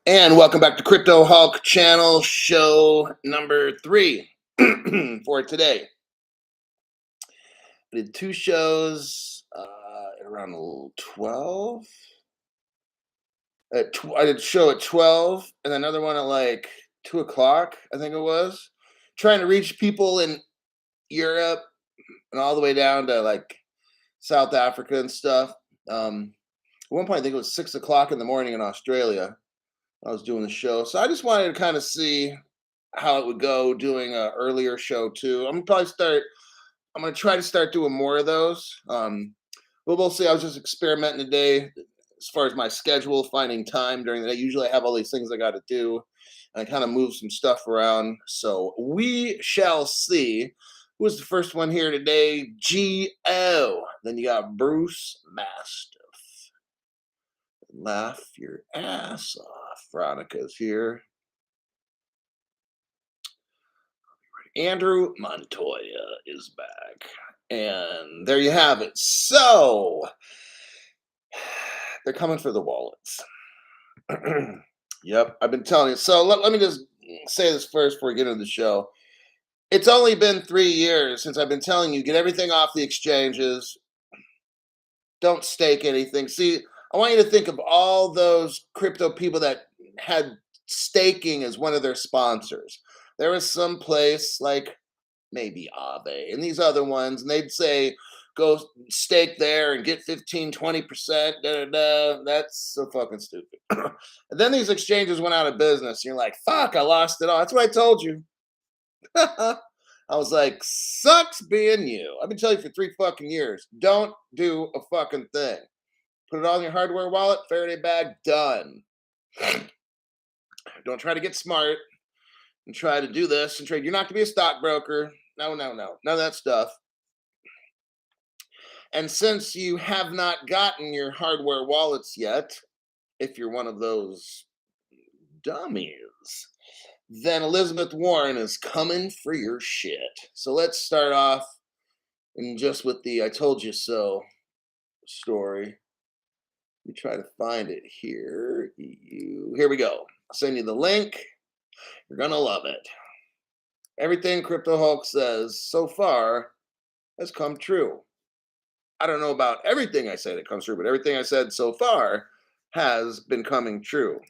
And welcome back to Crypto Hulk channel show number 3 for today. I did 2 shows at around 12. I did a show at 12 and another one at like 2 o'clock, I think it was. Trying to reach people in Europe and all the way down to like South Africa and stuff. At one point, I think it was 6 o'clock in the morning in Australia. I was doing the show. So I just wanted to kind of see how it would go doing a earlier show too. I'm gonna try to start doing more of those. But we'll see. I was just experimenting today as far as my schedule, finding time during the day. Usually I have all these things I gotta do, and I kind of move some stuff around. So we shall see. Who was the first one here today? GO. Then you got Bruce Mastiff. Laugh your ass off. Veronica's here. Andrew Montoya is back. And there you have it. So they're coming for the wallets. Yep, I've been telling you. So let me just say this first before we get into the show. It's only been 3 years since I've been telling you get everything off the exchanges. Don't stake anything. See, I want you to think of all those crypto people that had staking as one of their sponsors. There was some place like maybe Aave and these other ones, and they'd say, go stake there and get 15, 20%. Da, da, da. That's so fucking stupid. And then these exchanges went out of business. And you're like, fuck, I lost it all. That's what I told you. I was like, sucks being you. I've been telling you for 3 fucking years. Don't do a fucking thing. Put it all in your hardware wallet, Faraday bag, done. Don't try to get smart and try to do this and trade. You're not going to be a stockbroker. No, no, no. None of that stuff. And since you have not gotten your hardware wallets yet, if you're one of those dummies, then Elizabeth Warren is coming for your shit. So let's start off and just with the I told you so story. Let me try to find it here. Here we go. I'll send you the link. You're going to love it. Everything Crypto Hulk says so far has come true. I don't know about everything I say that comes true, but everything I said so far has been coming true.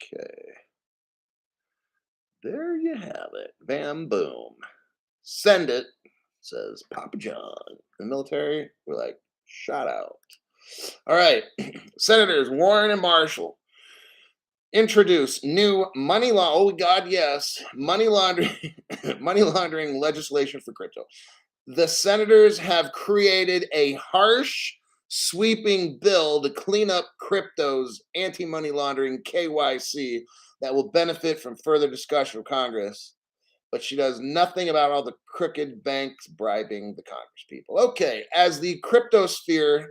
Okay. There you have it. Bam, boom. Send it, says Papa John. In the military, we're like, shout out. All right. Senators Warren and Marshall introduce new money law. Oh God, yes, money laundering, money laundering legislation for crypto. The senators have created a harsh, sweeping bill to clean up crypto's anti-money laundering (KYC) that will benefit from further discussion of Congress. But she does nothing about all the crooked banks bribing the Congress people. Okay, as the cryptosphere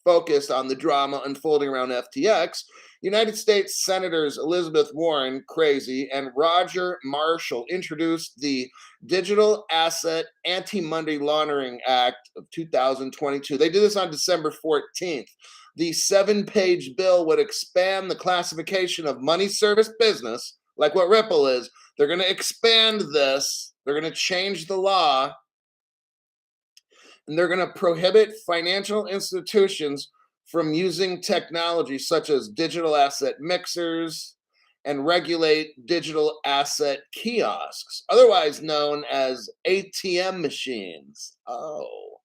focused on the drama unfolding around FTX, United States Senators Elizabeth Warren, crazy, and Roger Marshall introduced the Digital Asset Anti-Money Laundering Act of 2022. They did this on December 14th. The 7-page bill would expand the classification of money service business, like what Ripple is. They're going to expand this. They're going to change the law, and they're going to prohibit financial institutions from using technology such as digital asset mixers and regulate digital asset kiosks, otherwise known as ATM machines. Oh,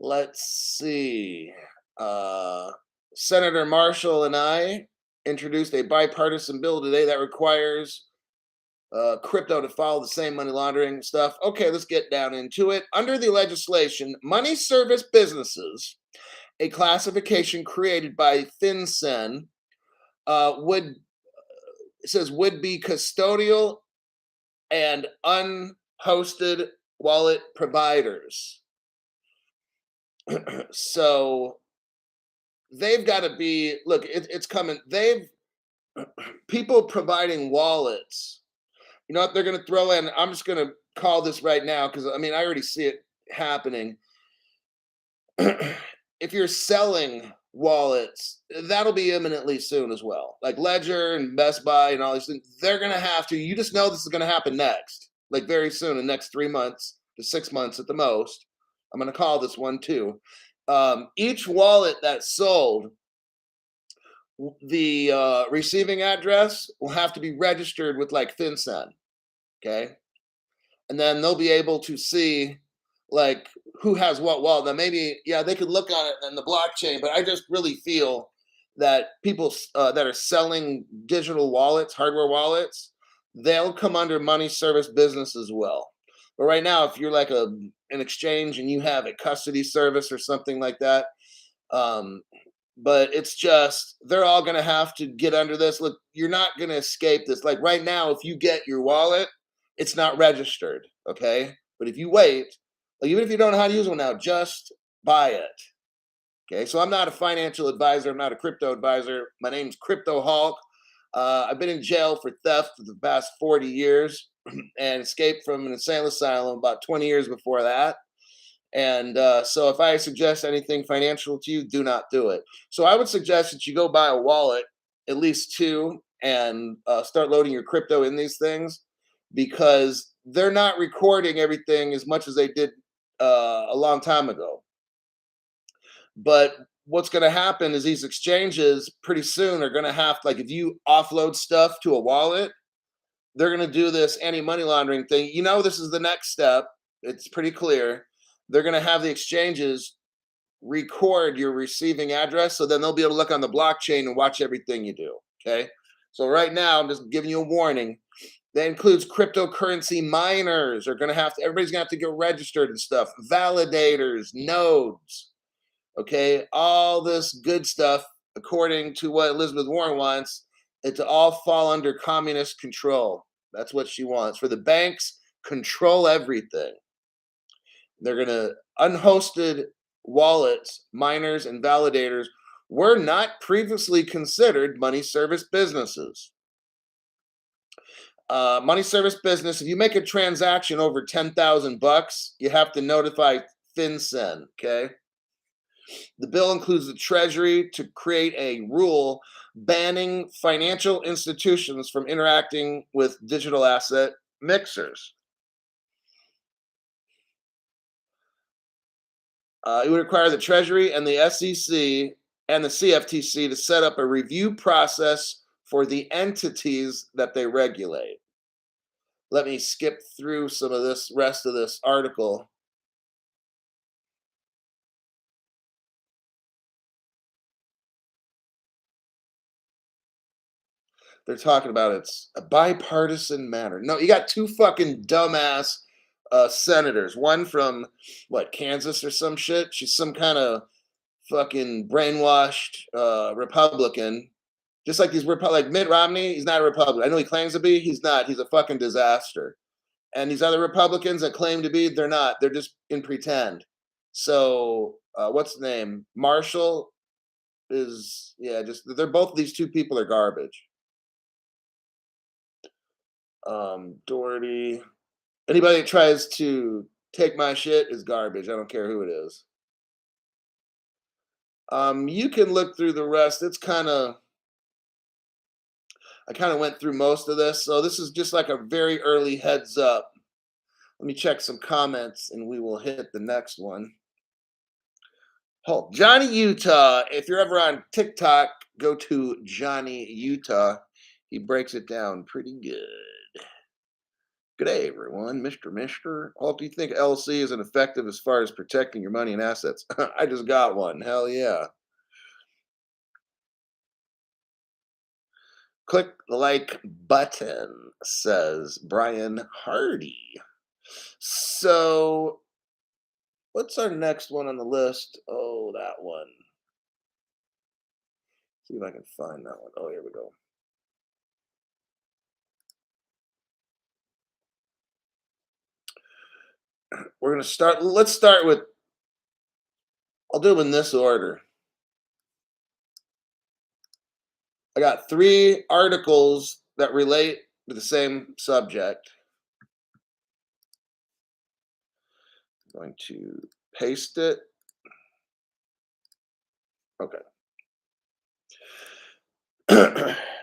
let's see. Senator Marshall and I introduced a bipartisan bill today that requires crypto to follow the same money laundering stuff. Okay, let's get down into it. Under the legislation, money service businesses, a classification created by FinCEN, would it says would be custodial and unhosted wallet providers. So they've got to be look. It's coming. They've people providing wallets. You know what they're going to throw in? I'm just going to call this right now because I mean I already see it happening. if you're selling wallets, that'll be imminently soon as well. Like Ledger and Best Buy and all these things, they're gonna have to. You just know this is gonna happen next, like very soon, in the next 3 months to 6 months at the most. I'm gonna call this one too. Each wallet that's sold, the receiving address will have to be registered with like FinCEN. Okay, and then they'll be able to see like who has what wallet. Now maybe yeah, they could look on it in the blockchain, but I just really feel that people that are selling digital wallets, hardware wallets, they'll come under money service business as well. But right now, if you're like an exchange and you have a custody service or something like that, um, but it's just they're all going to have to get under this. Look, you're not going to escape this. Like right now, if you get your wallet, it's not registered, okay? But if you wait, like, even if you don't know how to use one now, just buy it. Okay, so I'm not a financial advisor. I'm not a crypto advisor. My name's Crypto Hulk. I've been in jail for theft for the past 40 years and escaped from an insane asylum about 20 years before that. And so if I suggest anything financial to you, do not do it. So I would suggest that you go buy a wallet, at least two, and start loading your crypto in these things because they're not recording everything as much as they did a long time ago. But what's going to happen is these exchanges pretty soon are going to have, like, if you offload stuff to a wallet, they're going to do this anti money laundering thing. You know, this is the next step. It's pretty clear. They're going to have the exchanges record your receiving address so then they'll be able to look on the blockchain and watch everything you do. Okay. So, right now, I'm just giving you a warning. That includes cryptocurrency miners are going to have to, everybody's going to have to get registered and stuff, validators, nodes. Okay. All this good stuff, according to what Elizabeth Warren wants, it to all fall under communist control. That's what she wants. For the banks, control everything. They're going to unhosted wallets, miners, and validators were not previously considered money service businesses. Money service business, if you make a transaction over 10,000 bucks, you have to notify FinCEN. Okay. The bill includes the Treasury to create a rule banning financial institutions from interacting with digital asset mixers. It would require the Treasury and the SEC and the CFTC to set up a review process for the entities that they regulate. Let me skip through some of this rest of this article. They're talking about it's a bipartisan matter. No, you got two fucking dumbass senators. One from what, Kansas or some shit. She's some kind of fucking brainwashed Republican. Just like like Mitt Romney, he's not a Republican. I know he claims to be. He's not. He's a fucking disaster. And these other Republicans that claim to be, they're not. They're just in pretend. So what's the name? Marshall is, yeah. Just they're both, these two people are garbage. Doherty. Anybody that tries to take my shit is garbage. I don't care who it is. You can look through the rest. It's kind of, I kind of went through most of this. So this is just like a very early heads up. Let me check some comments and we will hit the next one. Oh, Johnny Utah. If you're ever on TikTok, go to Johnny Utah. He breaks it down pretty good. Good day, everyone. Mr. Well, do you think LC is effective as far as protecting your money and assets? I just got one. Hell yeah. Click the like button, says Brian Hardy. So, what's our next one on the list? Oh, that one. See if I can find that one. Oh, here we go. We're going to start. Let's start with, I'll do them in this order. I got 3 articles that relate to the same subject. I'm going to paste it. Okay.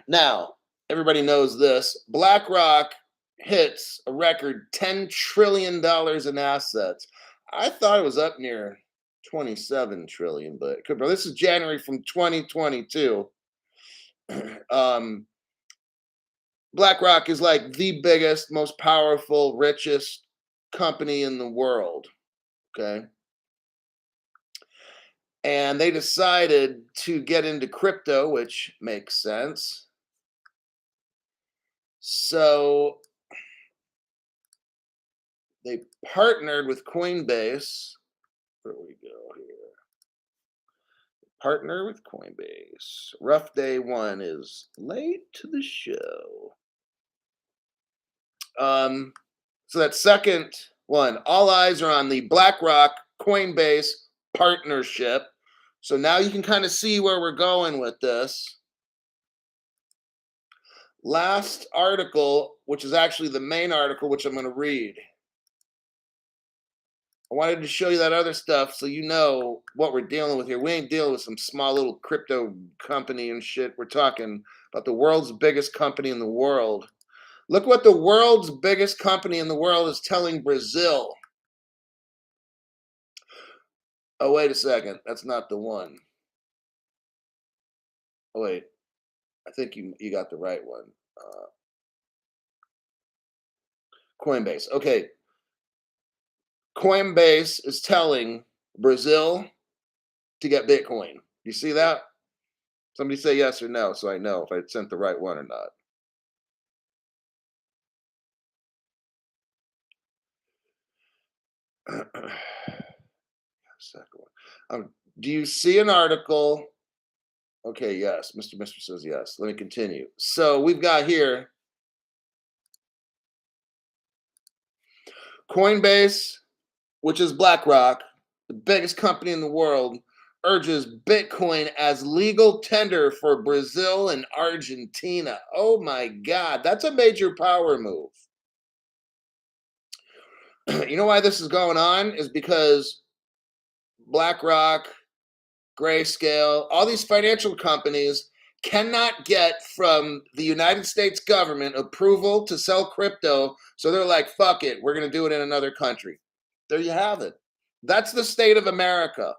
Now, everybody knows this. BlackRock hits a record $10 trillion in assets. I thought it was up near 27 trillion, but it could be. This is January from 2022. um, BlackRock is like the biggest, most powerful, richest company in the world. Okay. And they decided to get into crypto, which makes sense. So they partnered with Coinbase. Where we go here? Partner with Coinbase. Rough day one is late to the show. So that second one, all eyes are on the BlackRock Coinbase partnership. So now you can kind of see where we're going with this. Last article, which is actually the main article, which I'm going to read. I wanted to show you that other stuff so you know what we're dealing with here. We ain't dealing with some small little crypto company and shit. We're talking about the world's biggest company in the world. Look what the world's biggest company in the world is telling Brazil. Oh, wait a second. That's not the one. Oh, wait. I think you got the right one. Coinbase. Okay. Coinbase is telling Brazil to get Bitcoin. You see that? Somebody say yes or no so I know if I sent the right one or not. Second one. Do you see an article? Okay, yes. Mr. says yes. Let me continue. So we've got here Coinbase, which is BlackRock, the biggest company in the world, urges Bitcoin as legal tender for Brazil and Argentina. Oh my God, that's a major power move. You know why this is going on? Is because BlackRock, Grayscale, all these financial companies cannot get from the United States government approval to sell crypto. So they're like, fuck it, we're going to do it in another country. There you have it. That's the state of America.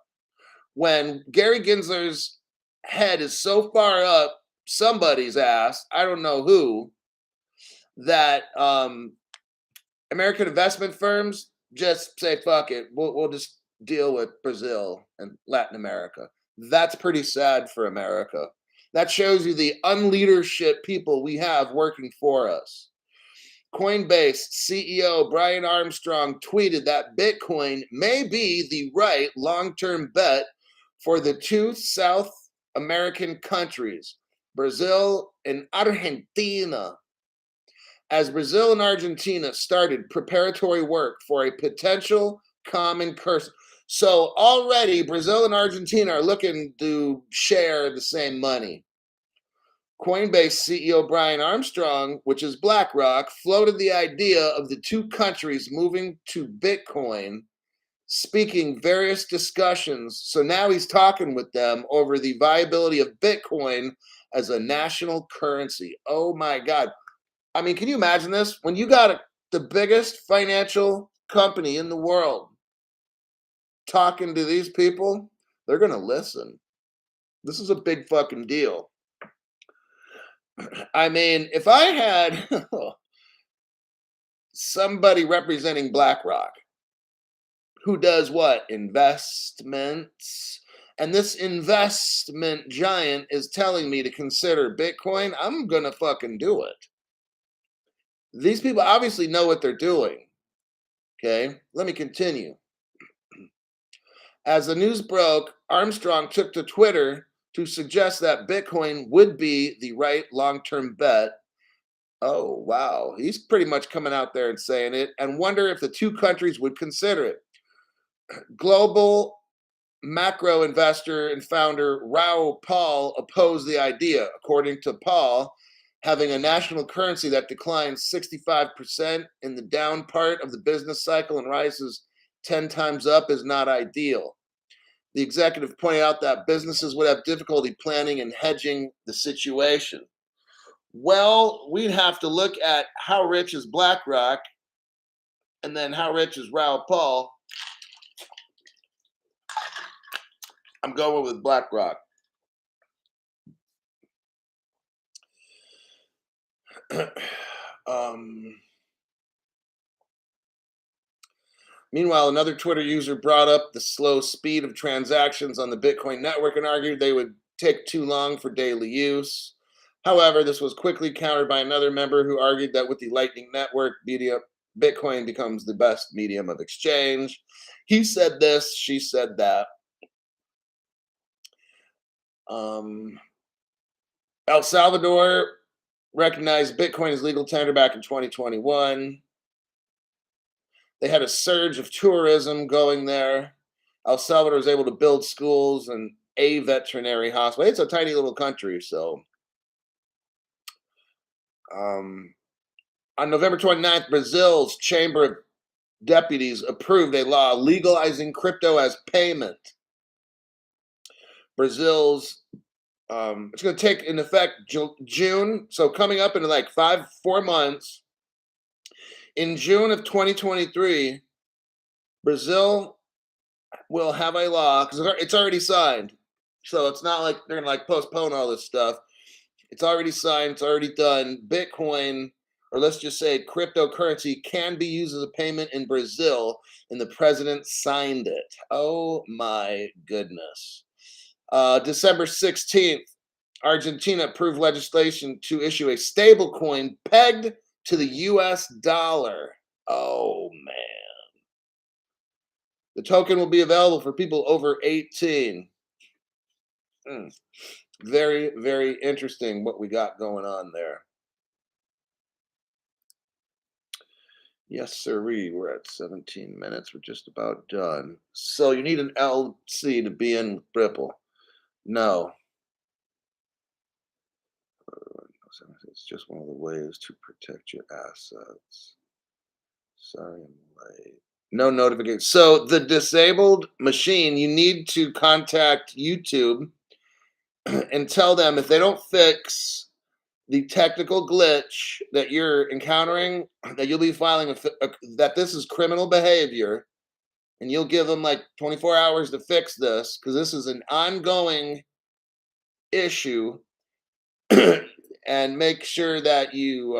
When Gary Gensler's head is so far up somebody's ass, I don't know who, that American investment firms just say, fuck it, we'll just deal with Brazil and Latin America. That's pretty sad for America. That shows you the unleadership people we have working for us. Coinbase CEO Brian Armstrong tweeted that Bitcoin may be the right long-term bet for the two South American countries, Brazil and Argentina, as Brazil and Argentina started preparatory work for a potential common currency. So already Brazil and Argentina are looking to share the same money. Coinbase CEO Brian Armstrong, which is BlackRock, floated the idea of the two countries moving to Bitcoin, speaking various discussions. So now he's talking with them over the viability of Bitcoin as a national currency. Oh my God. I mean, can you imagine this? When you got the biggest financial company in the world talking to these people, they're going to listen. This is a big fucking deal. I mean, if I had somebody representing BlackRock who does what? Investments. And this investment giant is telling me to consider Bitcoin, I'm going to fucking do it. These people obviously know what they're doing. Okay, let me continue. As the news broke, Armstrong took to Twitter to suggest that Bitcoin would be the right long-term bet. Oh, wow. He's pretty much coming out there and saying it, and wonder if the two countries would consider it. Global macro investor and founder Raoul Pal opposed the idea. According to Pal, having a national currency that declines 65% in the down part of the business cycle and rises 10 times up is not ideal. The executive pointed out that businesses would have difficulty planning and hedging the situation. Well, we'd have to look at how rich is BlackRock and then how rich is Raoul Paul. I'm going with BlackRock. um, Meanwhile, another Twitter user brought up the slow speed of transactions on the Bitcoin network and argued they would take too long for daily use. However, this was quickly countered by another member who argued that with the Lightning Network, Bitcoin becomes the best medium of exchange. He said this, she said that. El Salvador recognized Bitcoin as legal tender back in 2021. They had a surge of tourism going there. El Salvador was able to build schools and a veterinary hospital. It's a tiny little country, so. On November 29th, Brazil's Chamber of Deputies approved a law legalizing crypto as payment. Brazil's it's going to take in effect June, so coming up in like 4 months. In June of 2023, Brazil will have a law because it's already signed. So it's not like they're going to like postpone all this stuff. It's already signed. It's already done. Bitcoin, or let's just say cryptocurrency, can be used as a payment in Brazil, and the president signed it. Oh my goodness. December 16th, Argentina approved legislation to issue a stable coin pegged to the US dollar. Oh man. The token will be available for people over 18. Very, very interesting what we got going on there. Yes, sirree. We're at 17 minutes. We're just about done. So you need an LC to be in Ripple. No. It's just one of the ways to protect your assets. Sorry, I'm late. No notification. So the disabled machine, you need to contact YouTube and tell them if they don't fix the technical glitch that you're encountering, that you'll be filing that this is criminal behavior, and you'll give them like 24 hours to fix this because this is an ongoing issue. And make sure that you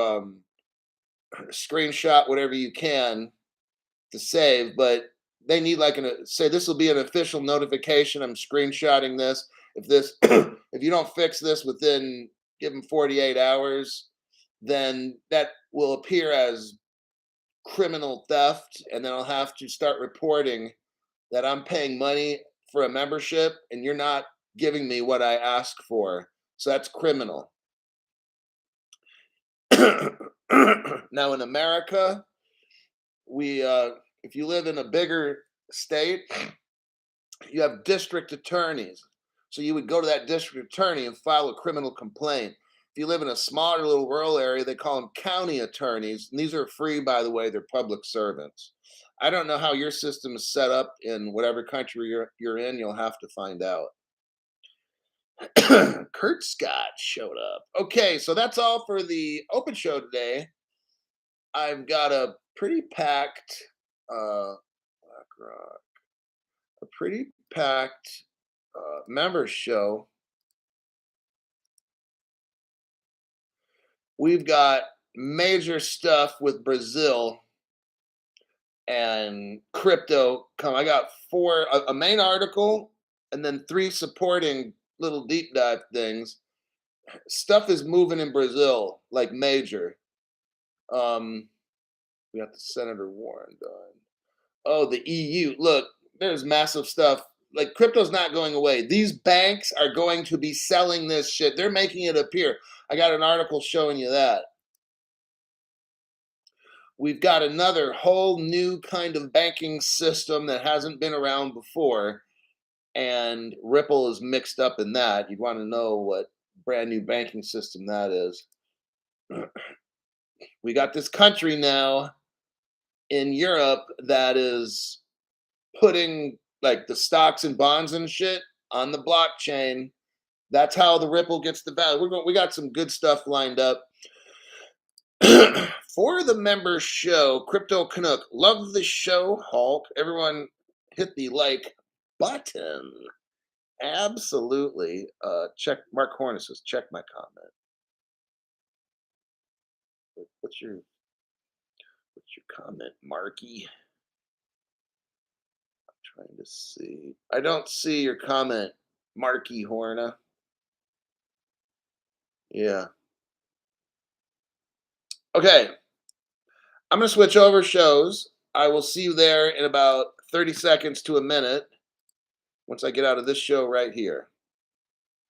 screenshot whatever you can to save, but they need like say this will be an official notification. I'm screenshotting this. If you don't fix this within give them 48 hours, then that will appear as criminal theft, and then I'll have to start reporting that I'm paying money for a membership and you're not giving me what I asked for. So that's criminal. Now in America, we if you live in a bigger state, you have district attorneys. So you would go to that district attorney and file a criminal complaint. If you live in a smaller little rural area, they call them county attorneys. And these are free, by the way, they're public servants. I don't know how your system is set up in whatever country you're in. You'll have to find out. Kurt Scott showed up. Okay, so that's all for the open show today. I've got a pretty packed BlackRock, a pretty packed members show. We've got major stuff with Brazil and crypto. I got a main article and then 3 supporting little deep dive things. Stuff is moving in Brazil like major. We got the Senator Warren done. Oh, the EU. Look, there's massive stuff. Like crypto's not going away. These banks are going to be selling this shit. They're making it appear. I got an article showing you that. We've got another whole new kind of banking system that hasn't been around before. And Ripple is mixed up in that. You'd want to know what brand new banking system that is. We got this country now in Europe that is putting like the stocks and bonds and shit on the blockchain. That's how the Ripple gets the value. We got some good stuff lined up. For the member show, Crypto Canuck. Love the show, Hulk. Everyone hit the like button. Absolutely. Check Mark Horner says, check my comment. What's your comment, Marky? I'm trying to see. I don't see your comment, Marky Horner. Yeah. Okay. I'm gonna switch over shows. I will see you there in about 30 seconds to a minute once I get out of this show right here.